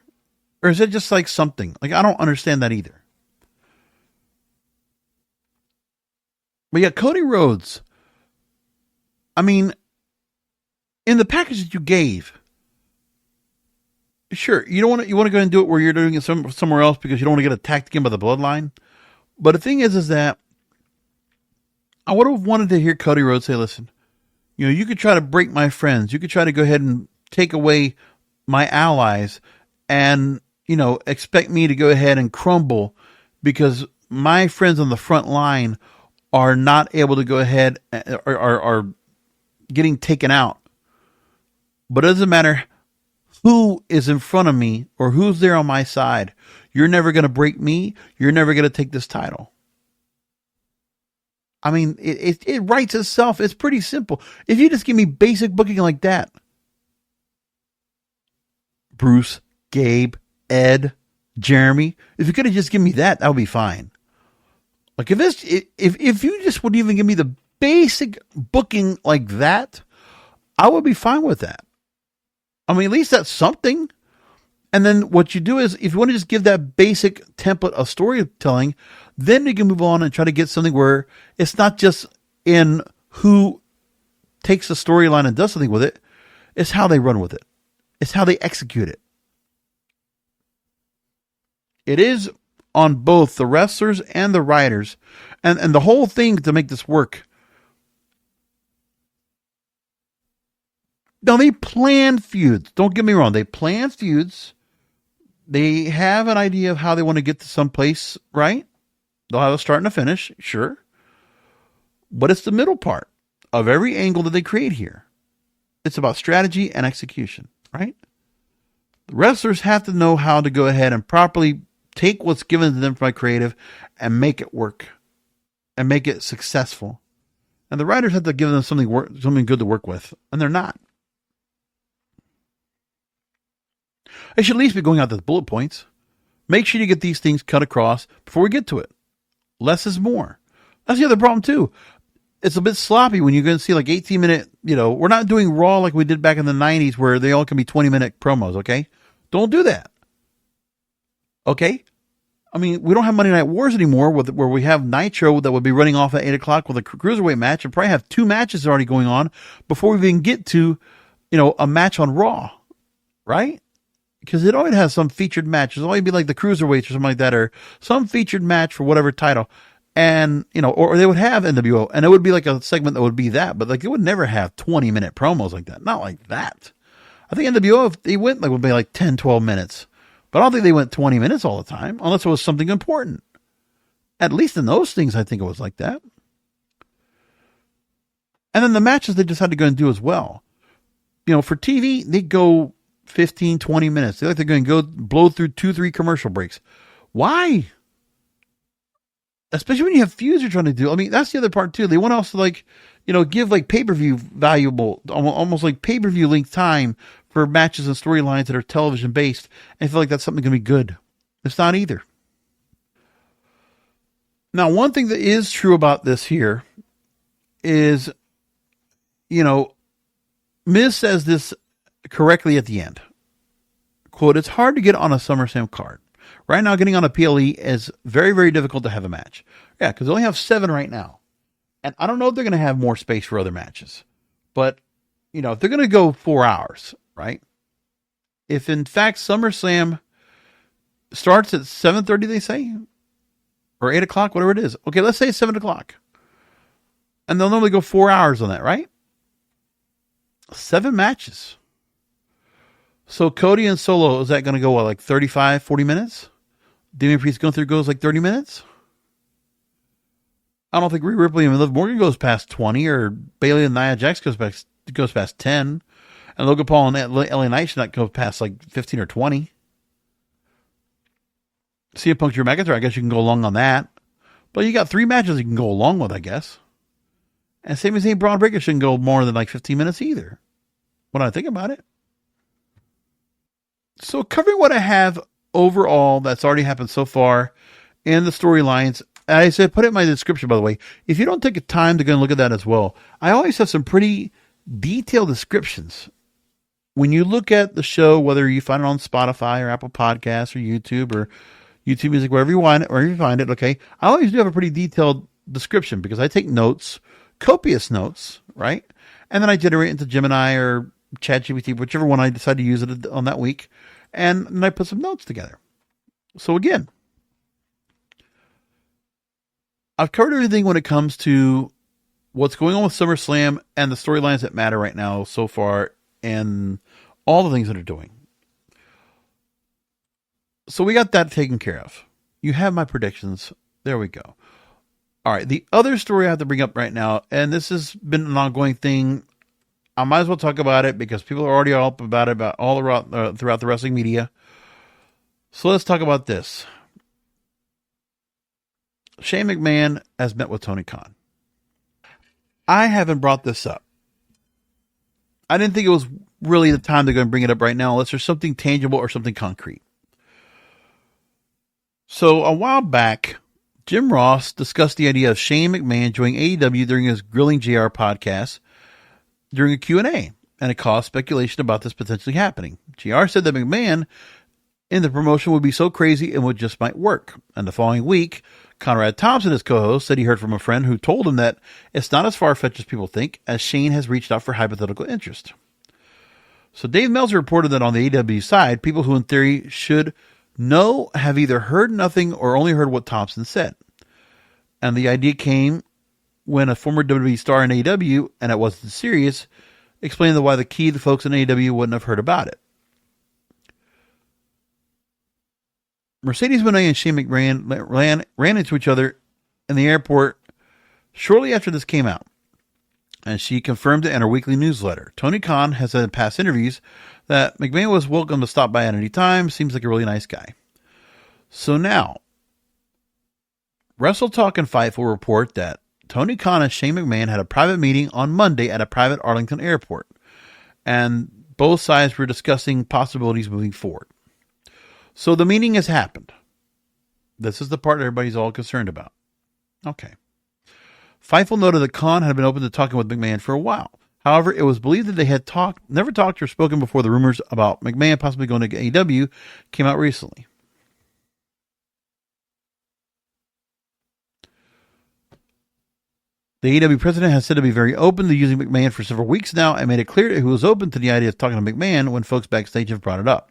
Or is it just something? I don't understand that either. But yeah, Cody Rhodes. In the package that you gave, sure, you want to go ahead and do it where you're doing it somewhere else because you don't want to get attacked again by the bloodline. But the thing is that I would have wanted to hear Cody Rhodes say, listen, you could try to break my friends. You could try to go ahead and take away my allies and, expect me to go ahead and crumble because my friends on the front line are not able to go ahead or are getting taken out. But it doesn't matter who is in front of me or who's there on my side. You're never going to break me. You're never going to take this title. It writes itself. It's pretty simple. If you just give me basic booking like that, Bruce, Gabe, Ed, Jeremy, if you could have just given me that would be fine. If you just would even give me the basic booking like that, I would be fine with that. I mean, at least that's something. And then what you do is, if you want to just give that basic template of storytelling, then you can move on and try to get something where it's not just in who takes the storyline and does something with it. It's how they run with it. It's how they execute it. It is on both the wrestlers and the writers, and the whole thing to make this work. Now, they plan feuds. Don't get me wrong. They plan feuds. They have an idea of how they want to get to some place, right? They'll have a start and a finish, sure. But it's the middle part of every angle that they create here. It's about strategy and execution, right? The wrestlers have to know how to go ahead and properly take what's given to them by creative and make it work and make it successful. And the writers have to give them something good to work with, and they're not. They should at least be going out to the bullet points. Make sure you get these things cut across before we get to it. Less is more. That's the other problem too. It's a bit sloppy when you're going to see like 18-minute, we're not doing Raw like we did back in the 90s where they all can be 20-minute promos, okay? Don't do that. Okay? I mean, we don't have Monday Night Wars anymore where we have Nitro that would be running off at 8 o'clock with a cruiserweight match and probably have 2 matches already going on before we even get to, a match on Raw, right? Because it always has some featured match. It'll always be like the cruiserweights or something like that, or some featured match for whatever title. And, or they would have NWO, and it would be like a segment that would be that, but like it would never have 20-minute promos like that. Not like that. I think NWO, if they went, would be like 10, 12 minutes. But I don't think they went 20 minutes all the time, unless it was something important. At least in those things, I think it was like that. And then the matches they decided to go and do as well. For TV, they go 15, 20 minutes. They're going to go blow through 2-3 commercial breaks. Why? Especially when you have feuds you're trying to do. I mean, that's the other part too. They want to also give like pay-per-view valuable, almost like pay-per-view length time for matches and storylines that are television based. And I feel like that's something going to be good. It's not either. Now, one thing that is true about this here is, Miz says this correctly at the end. Quote, "It's hard to get on a SummerSlam card. Right now, getting on a PLE is very, very difficult to have a match." Yeah, because they only have 7 right now. And I don't know if they're going to have more space for other matches. But, if they're going to go 4 hours, right? If, in fact, SummerSlam starts at 7:30, they say? Or 8 o'clock, whatever it is. Okay, let's say 7 o'clock. And they'll normally go 4 hours on that, right? 7 matches. So Cody and Solo, is that going to go, like 35, 40 minutes? Damian Priest Gunther goes like 30 minutes? I don't think Rhea Ripley and Liv Morgan goes past 20, or Bayley and Nia Jax goes past 10. And Logan Paul and LA Knight should not go past like 15 or 20. CM Punk, Drew McIntyre, I guess you can go along on that. But you got 3 matches you can go along with, I guess. And same as Bron Breaker shouldn't go more than like 15 minutes either, when I think about it. So covering what I have overall that's already happened so far and the storylines, I said put it in my description, by the way. If you don't take the time to go and look at that as well, I always have some pretty detailed descriptions. When you look at the show, whether you find it on Spotify or Apple Podcasts or YouTube Music, wherever you find it, okay, I always do have a pretty detailed description because I take notes, copious notes, right? And then I generate into Gemini or ChatGPT, whichever one I decide to use it on that week. And then I put some notes together. So again, I've covered everything when it comes to what's going on with SummerSlam and the storylines that matter right now so far and all the things that are doing. So we got that taken care of. You have my predictions. There we go. All right. The other story I have to bring up right now, and this has been an ongoing thing. I might as well talk about it because people are already all up about it all around, throughout the wrestling media. So let's talk about this. Shane McMahon has met with Tony Khan. I haven't brought this up. I didn't think it was really the time to go and bring it up right now unless there's something tangible or something concrete. So a while back, Jim Ross discussed the idea of Shane McMahon joining AEW during his Grilling JR podcast during a Q&A. and it caused speculation about this potentially happening. JR said that McMahon in the promotion would be so crazy it would just might work. And the following week, Conrad Thompson, his co-host, said he heard from a friend who told him that it's not as far-fetched as people think, as Shane has reached out for hypothetical interest. So Dave Meltzer reported that on the AEW side, people who in theory should know have either heard nothing or only heard what Thompson said. And the idea came when a former WWE star in AEW, and it wasn't serious, explained why the key the folks in AEW wouldn't have heard about it. Mercedes Moné and Shane McMahon ran into each other in the airport shortly after this came out, and she confirmed it in her weekly newsletter. Tony Khan has said in past interviews that McMahon was welcome to stop by at any time. Seems like a really nice guy. So now, Wrestle Talk and Fightful report that Tony Khan and Shane McMahon had a private meeting on Monday at a private Arlington airport, and both sides were discussing possibilities moving forward. So the meeting has happened. This is the part everybody's all concerned about. Okay. Fightful noted that Khan had been open to talking with McMahon for a while. However, it was believed that they had never talked or spoken before the rumors about McMahon possibly going to AEW came out recently. The AEW president has said to be very open to using McMahon for several weeks now and made it clear that he was open to the idea of talking to McMahon when folks backstage have brought it up.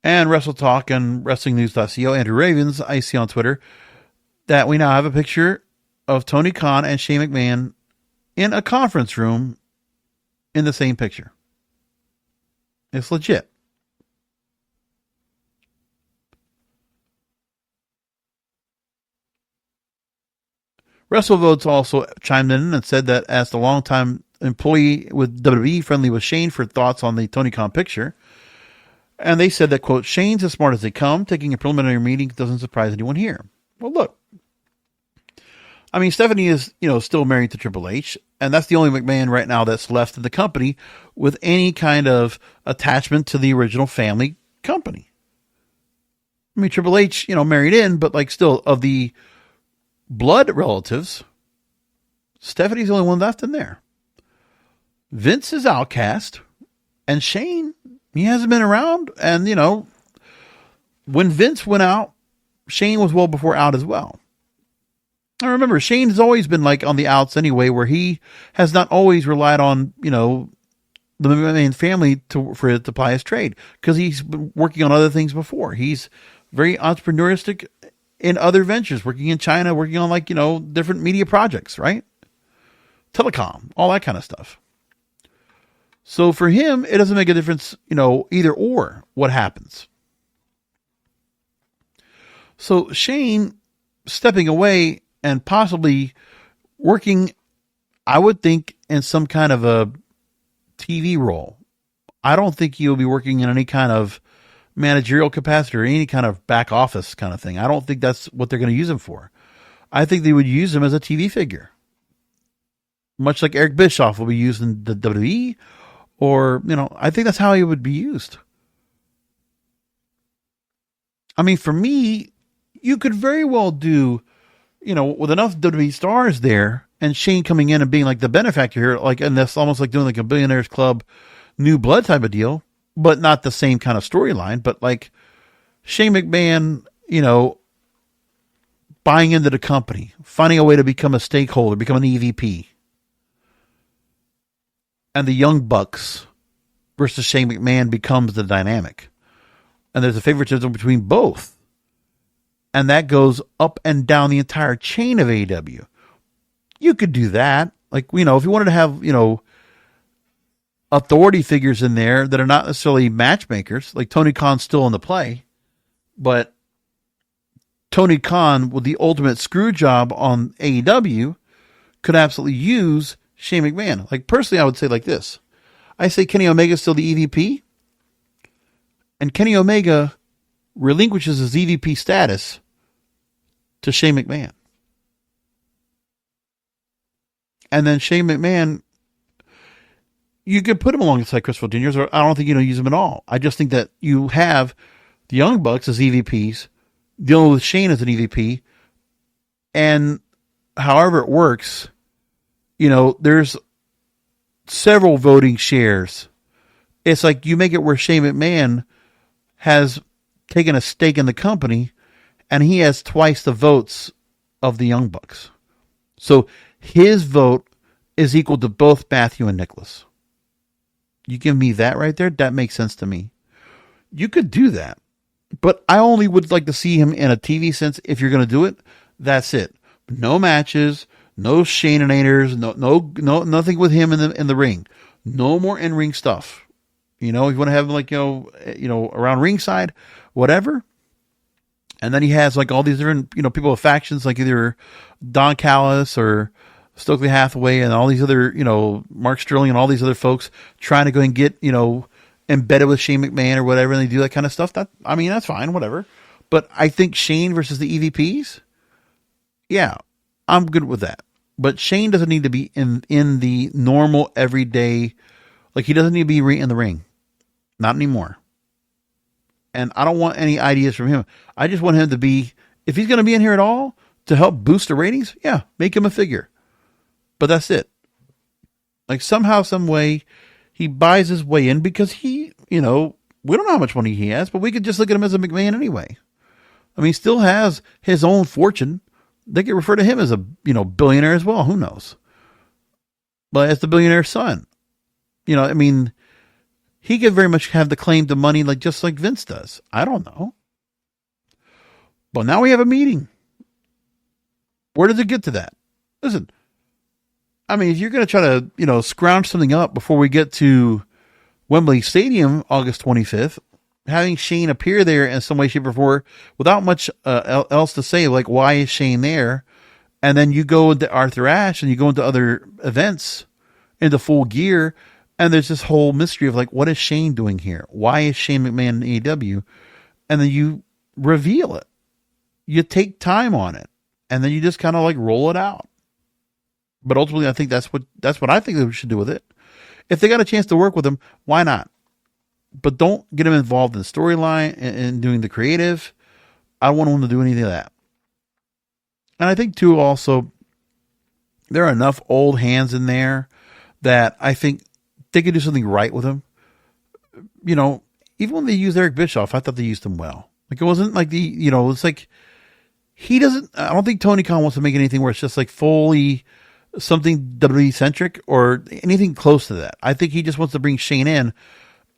And Wrestle Talk and WrestlingNews.co, Andrew Ravens, I see on Twitter that we now have a picture of Tony Khan and Shane McMahon in a conference room in the same picture. It's legit. WrestleVotes also chimed in and said that as the longtime employee with WWE, friendly with Shane for thoughts on the Tony Khan picture. And they said that, quote, Shane's as smart as they come. Taking a preliminary meeting doesn't surprise anyone here. Well, look. I mean, Stephanie is, still married to Triple H. And that's the only McMahon right now that's left in the company with any kind of attachment to the original family company. I mean, Triple H, married in, but still of the blood relatives, Stephanie's the only one left in there. Vince is outcast, and Shane, he hasn't been around. And, when Vince went out, Shane was well before out as well. I remember Shane has always been on the outs anyway, where he has not always relied on, the main family for it to ply his trade, because he's been working on other things before. He's very entrepreneuristic in other ventures, working in China, working on different media projects, right? Telecom, all that kind of stuff. So for him, it doesn't make a difference, either or what happens. So Shane stepping away and possibly working, I would think, in some kind of a TV role. I don't think he'll be working in any kind of managerial capacity or any kind of back office kind of thing. I don't think that's what they're going to use him for. I think they would use him as a TV figure. Much like Eric Bischoff will be used in the WWE, or, I think that's how he would be used. I mean, for me, you could very well do, with enough WWE stars there and Shane coming in and being the benefactor here, and that's almost like doing a Billionaires Club New Blood type of deal, but not the same kind of storyline, but Shane McMahon, buying into the company, finding a way to become a stakeholder, become an EVP. And the Young Bucks versus Shane McMahon becomes the dynamic. And there's a favoritism between both. And that goes up and down the entire chain of AEW. You could do that. If you wanted to have, authority figures in there that are not necessarily matchmakers, like Tony Khan's still in the play, but Tony Khan with the ultimate screw job on AEW could absolutely use Shane McMahon. Personally, I would say this. I say Kenny Omega's still the EVP, and Kenny Omega relinquishes his EVP status to Shane McMahon. And then Shane McMahon, you could put him alongside Christopher Daniels, or I don't think you don't use him at all. I just think that you have the Young Bucks as EVPs, dealing with Shane as an EVP, and however it works, there's several voting shares. It's like you make it where Shane McMahon has taken a stake in the company and he has twice the votes of the Young Bucks. So his vote is equal to both Matthew and Nicholas. You give me that right there? That makes sense to me. You could do that. But I only would like to see him in a TV sense. If you're going to do it, that's it. No matches, no Shane-inators, no, nothing with him in the ring. No more in-ring stuff. You know, if you want to have him like, around ringside, whatever. And then he has like all these different, people with factions, like either Don Callis or Stokely Hathaway and all these other, Mark Sterling and all these other folks trying to go and get, embedded with Shane McMahon or whatever, and they do that kind of stuff. That's fine, whatever. But I think Shane versus the EVPs, yeah, I'm good with that. But Shane doesn't need to be in the normal everyday, like he doesn't need to be in the ring. Not anymore. And I don't want any ideas from him. I just want him to be, if he's going to be in here at all to help boost the ratings, yeah, make him a figure. But that's it. Like somehow, some way, he buys his way in because he, we don't know how much money he has, but we could just look at him as a McMahon anyway. I mean, he still has his own fortune. They could refer to him as a, billionaire as well. Who knows? But as the billionaire's son, he could very much have the claim to money just like Vince does. I don't know. But now we have a meeting. Where does it get to that? Listen, if you're going to try to, scrounge something up before we get to Wembley Stadium, August 25th, having Shane appear there in some way, shape, or form without much else to say, like, why is Shane there? And then you go into Arthur Ashe and you go into other events into Full Gear. And there's this whole mystery of like, what is Shane doing here? Why is Shane McMahon in AEW? And then you reveal it. You take time on it. And then you just kind of like roll it out. But ultimately, I think that's what I think they should do with it. If they got a chance to work with him, why not? But don't get him involved in the storyline and doing the creative. I don't want him to do anything of that. And I think too, also, there are enough old hands in there that I think they could do something right with him. Even when they used Eric Bischoff, I thought they used him well. Like it wasn't like it's like he doesn't. I don't think Tony Khan wants to make anything where it's just like fully something WWE centric or anything close to that. I think he just wants to bring Shane in,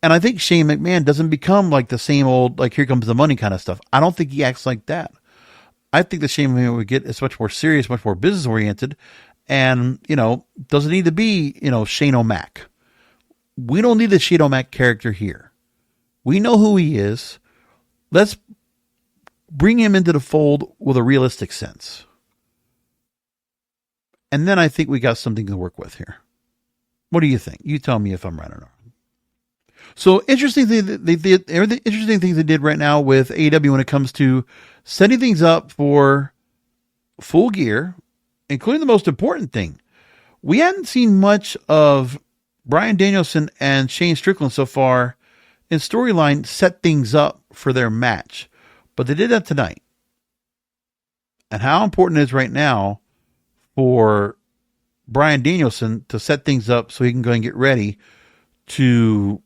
and I think Shane McMahon doesn't become like the same old like here comes the money kind of stuff. I don't think he acts like that. I think the Shane McMahon we get is much more serious, much more business oriented, and doesn't need to be Shane O'Mac. We don't need the Shane O'Mac character here. We know who he is. Let's bring him into the fold with a realistic sense. And then I think we got something to work with here. What do you think? You tell me if I'm right or not. So interesting thing interesting things they did right now with AEW when it comes to setting things up for Full Gear, including the most important thing. We hadn't seen much of Bryan Danielson and Shane Strickland so far in storyline set things up for their match, but they did that tonight. And how important it is right now for Bryan Danielson to set things up so he can go and get ready to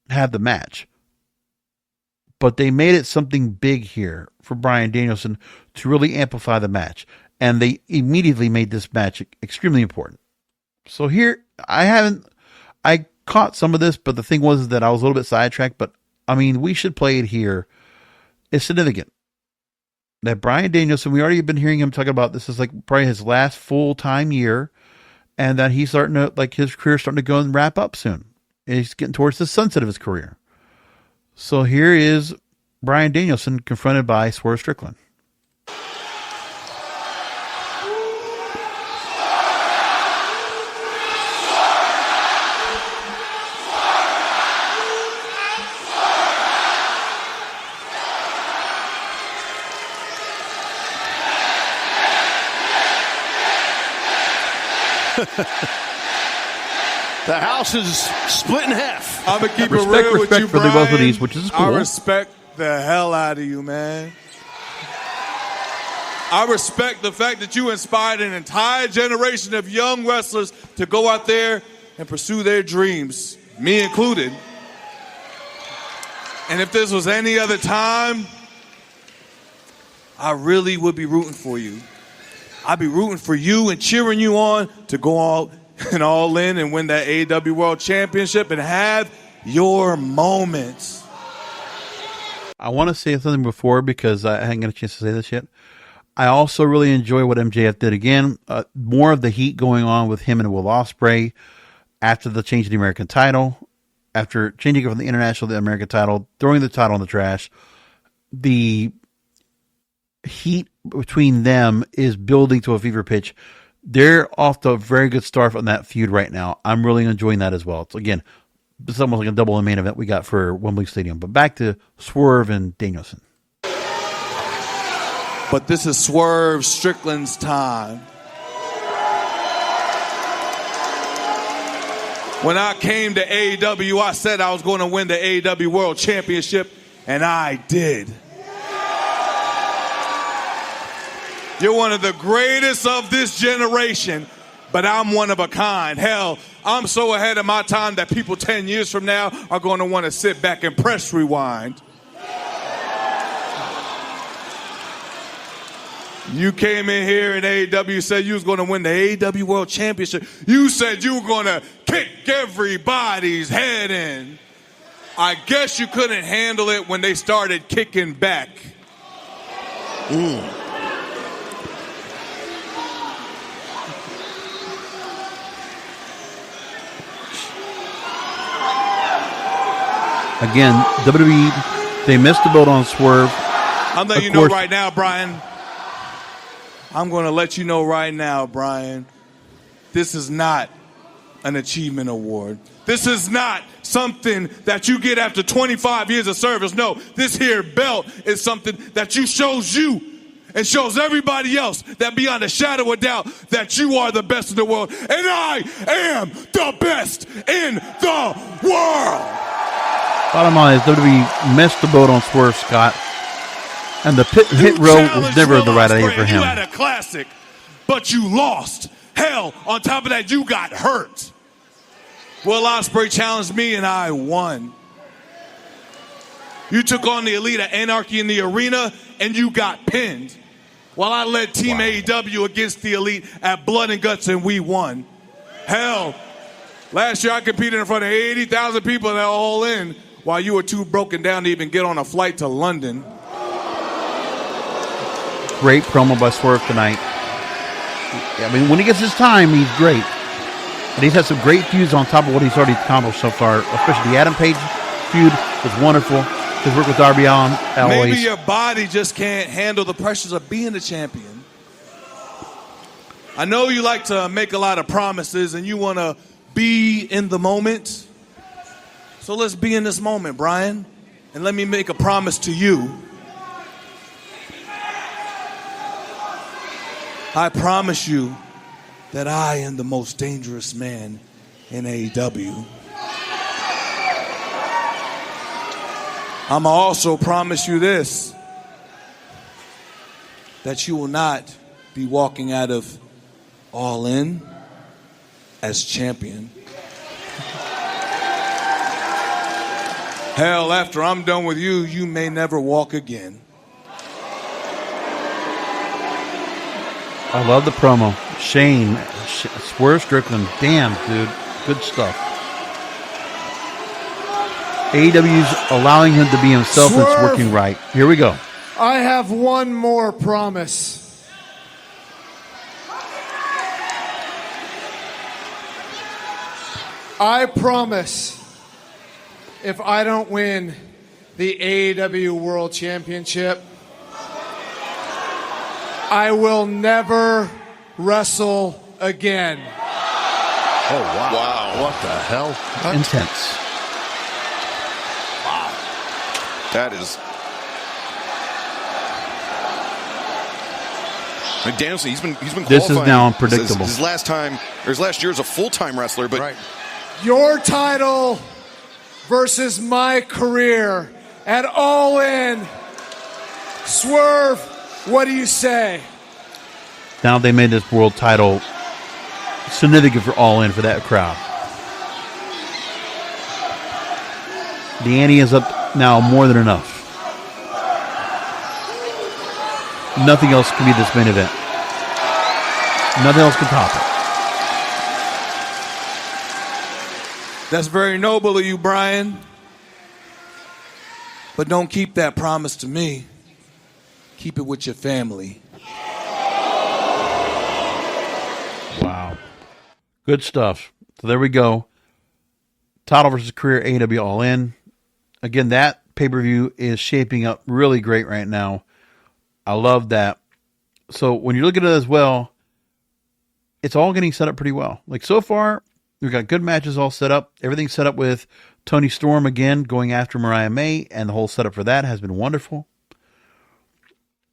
have the match. But they made it something big here for Bryan Danielson to really amplify the match. And they immediately made this match extremely important. So here, I caught some of this, but the thing was that I was a little bit sidetracked. But, we should play it here. It's significant that Bryan Danielson, we already been hearing him talking about this is like probably his last full-time year, and that he's starting to, like his career starting to go and wrap up soon. And he's getting towards the sunset of his career. So here is Bryan Danielson confronted by Swerve Strickland. The house is split in half. I'm gonna keep it real with you, for Brian. both of these, which is cool. I respect the hell out of you, man. I respect the fact that you inspired an entire generation of young wrestlers to go out there and pursue their dreams, me included. And if this was any other time, I really would be rooting for you. I'd be rooting for you and cheering you on to go all in and win that AEW World Championship and have your moments. I want to say something before because I hadn't got a chance to say this yet. I also really enjoy what MJF did again. More of the heat going on with him and Will Ospreay after the change of the American title, after changing it from the international to the American title, throwing the title in the trash. The heat between them is building to a fever pitch. They're off to a very good start on that feud right now. I'm really enjoying that as well. It's, again, it's almost like a double main event we got for Wembley Stadium. But back to Swerve and Danielson. But this is Swerve Strickland's time. When I came to AEW, I said I was going to win the AEW World Championship, and I did. You're one of the greatest of this generation, but I'm one of a kind. Hell, I'm so ahead of my time that people 10 years from now are going to want to sit back and press rewind. You came in here and AEW said you was going to win the AEW World Championship. You said you were going to kick everybody's head in. I guess you couldn't handle it when they started kicking back. Again, WWE, they missed the boat on Swerve. I'm letting you know right now, Brian. I'm going to let you know right now, Brian. This is not an achievement award. This is not something that you get after 25 years of service. No, this here belt is something that shows you and shows everybody else that beyond a shadow of doubt that you are the best in the world. And I am the best in the world. Bottom line is WWE missed the boat on Swerve, Scott. And the hit row was never the right idea for him. You had a classic, but you lost. Hell, on top of that, you got hurt. Will Ospreay challenged me, and I won. You took on the Elite of Anarchy in the arena, and you got pinned. While I led Team AEW against the Elite at Blood and Guts, and we won. Hell, last year I competed in front of 80,000 people that all in, while you were too broken down to even get on a flight to London. Great promo by Swerve tonight. I mean, when he gets his time, he's great. And he's had some great feuds on top of what he's already accomplished so far, especially the Adam Page feud was wonderful. His work with Darby Allin, always. Maybe your body just can't handle the pressures of being a champion. I know you like to make a lot of promises and you want to be in the moment. So let's be in this moment, Brian. And let me make a promise to you. I promise you that I am the most dangerous man in AEW. I'm also promise you this, that you will not be walking out of All In as champion. Hell, after I'm done with you, you may never walk again. I love the promo. Shane, Swerve Strickland, damn, dude, good stuff. AEW's allowing him to be himself and it's working right. Here we go. I have one more promise. I promise if I don't win the AEW World Championship, I will never wrestle again. Oh, wow. What the hell? Intense. Wow. That is... Danielson, he's been qualifying. This is now unpredictable. His last year as a full-time wrestler, but right. Your title versus my career at All In. Swerve, what do you say? Now they made this world title significant for All In for that crowd. The ante is up now more than enough. Nothing else can be this main event. Nothing else can top it. That's very noble of you, Brian. But don't keep that promise to me. Keep it with your family. Wow. Good stuff. So there we go. Title versus career AEW All In. Again, that pay-per-view is shaping up really great right now. I love that. So when you look at it as well, it's all getting set up pretty well. Like so far, we've got good matches all set up. Everything's set up with Toni Storm again going after Mariah May, and the whole setup for that has been wonderful.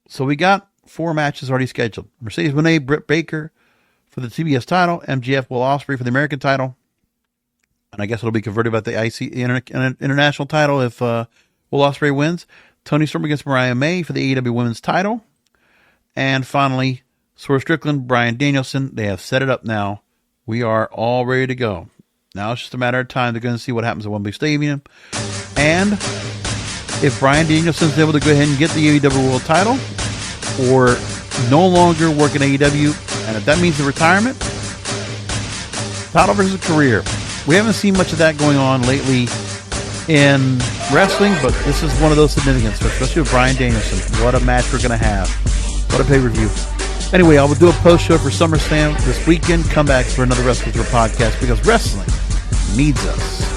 So we got 4 matches already scheduled. Mercedes Moné, Britt Baker for the TBS title, MJF, Will Ospreay for the American title, and I guess it'll be converted by the IC International title if Will Ospreay wins. Toni Storm against Mariah May for the AEW Women's title, and finally, Swerve Strickland, Bryan Danielson. They have set it up now. We are all ready to go. Now it's just a matter of time. They're going to see what happens at Wembley Stadium. And if Bryan Danielson's able to go ahead and get the AEW World title or no longer work in AEW, and if that means the retirement, title versus career. We haven't seen much of that going on lately in wrestling, but this is one of those significance, especially with Bryan Danielson. What a match we're going to have. What a pay-per-view. Anyway, I will do a post-show for SummerSlam this weekend. Come back for another Wrestling Tour podcast because wrestling needs us.